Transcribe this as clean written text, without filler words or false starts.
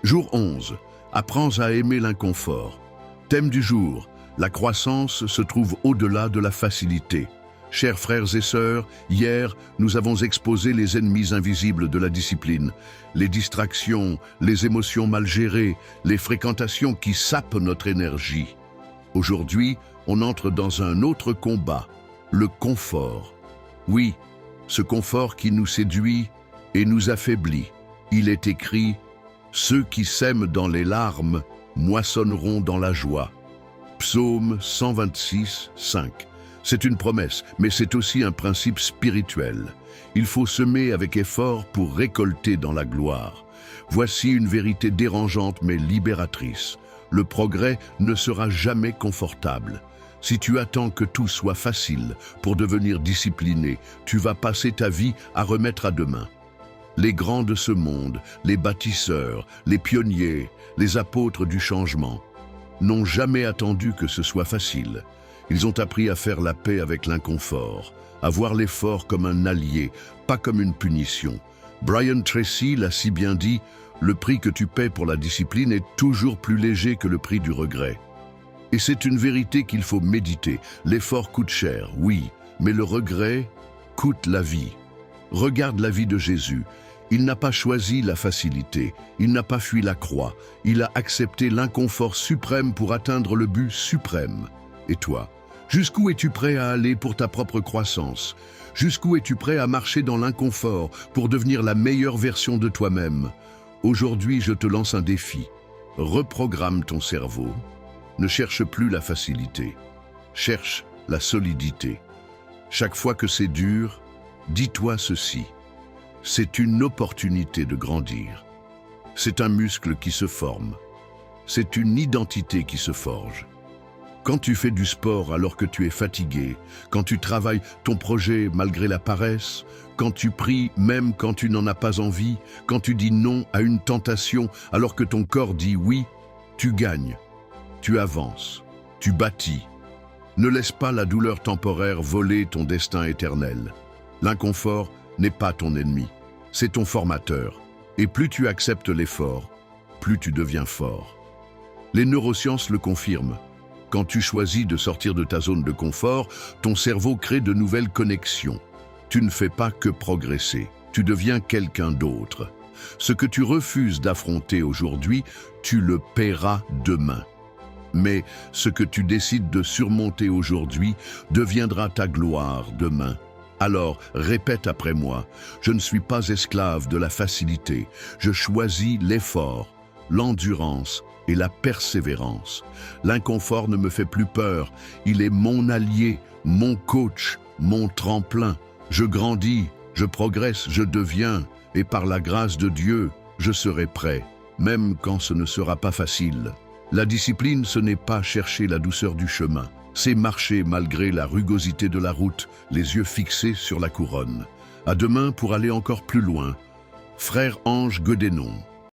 Jour 11. Apprends à aimer l'inconfort. Thème du jour. La croissance se trouve au-delà de la facilité. Chers frères et sœurs, hier, nous avons exposé les ennemis invisibles de la discipline, les distractions, les émotions mal gérées, les fréquentations qui sapent notre énergie. Aujourd'hui, on entre dans un autre combat, le confort. Oui, ce confort qui nous séduit et nous affaiblit. Il est écrit « Ceux qui sèment dans les larmes moissonneront dans la joie ». Psaume 126, 5. C'est une promesse, mais c'est aussi un principe spirituel. Il faut semer avec effort pour récolter dans la gloire. Voici une vérité dérangeante mais libératrice. Le progrès ne sera jamais confortable. Si tu attends que tout soit facile pour devenir discipliné, tu vas passer ta vie à remettre à demain. Les grands de ce monde, les bâtisseurs, les pionniers, les apôtres du changement, n'ont jamais attendu que ce soit facile. Ils ont appris à faire la paix avec l'inconfort, à voir l'effort comme un allié, pas comme une punition. Brian Tracy l'a si bien dit, le prix que tu paies pour la discipline est toujours plus léger que le prix du regret. Et c'est une vérité qu'il faut méditer. L'effort coûte cher, oui, mais le regret coûte la vie. Regarde la vie de Jésus. Il n'a pas choisi la facilité, il n'a pas fui la croix, il a accepté l'inconfort suprême pour atteindre le but suprême. Et toi, jusqu'où es-tu prêt à aller pour ta propre croissance? Jusqu'où es-tu prêt à marcher dans l'inconfort pour devenir la meilleure version de toi-même? Aujourd'hui, je te lance un défi. Reprogramme ton cerveau. Ne cherche plus la facilité. Cherche la solidité. Chaque fois que c'est dur, dis-toi ceci. C'est une opportunité de grandir. C'est un muscle qui se forme. C'est une identité qui se forge. Quand tu fais du sport alors que tu es fatigué, quand tu travailles ton projet malgré la paresse, quand tu pries même quand tu n'en as pas envie, quand tu dis non à une tentation alors que ton corps dit oui, tu gagnes, tu avances, tu bâtis. Ne laisse pas la douleur temporaire voler ton destin éternel. L'inconfort n'est pas ton ennemi, c'est ton formateur. Et plus tu acceptes l'effort, plus tu deviens fort. Les neurosciences le confirment. Quand tu choisis de sortir de ta zone de confort, ton cerveau crée de nouvelles connexions. Tu ne fais pas que progresser, tu deviens quelqu'un d'autre. Ce que tu refuses d'affronter aujourd'hui, tu le paieras demain. Mais ce que tu décides de surmonter aujourd'hui deviendra ta gloire demain. Alors, répète après moi, je ne suis pas esclave de la facilité, je choisis l'effort, l'endurance et la persévérance. L'inconfort ne me fait plus peur, il est mon allié, mon coach, mon tremplin. Je grandis, je progresse, je deviens, et par la grâce de Dieu, je serai prêt, même quand ce ne sera pas facile. La discipline, ce n'est pas chercher la douceur du chemin, c'est marcher malgré la rugosité de la route, les yeux fixés sur la couronne. À demain pour aller encore plus loin. Frère Ange Guédénon.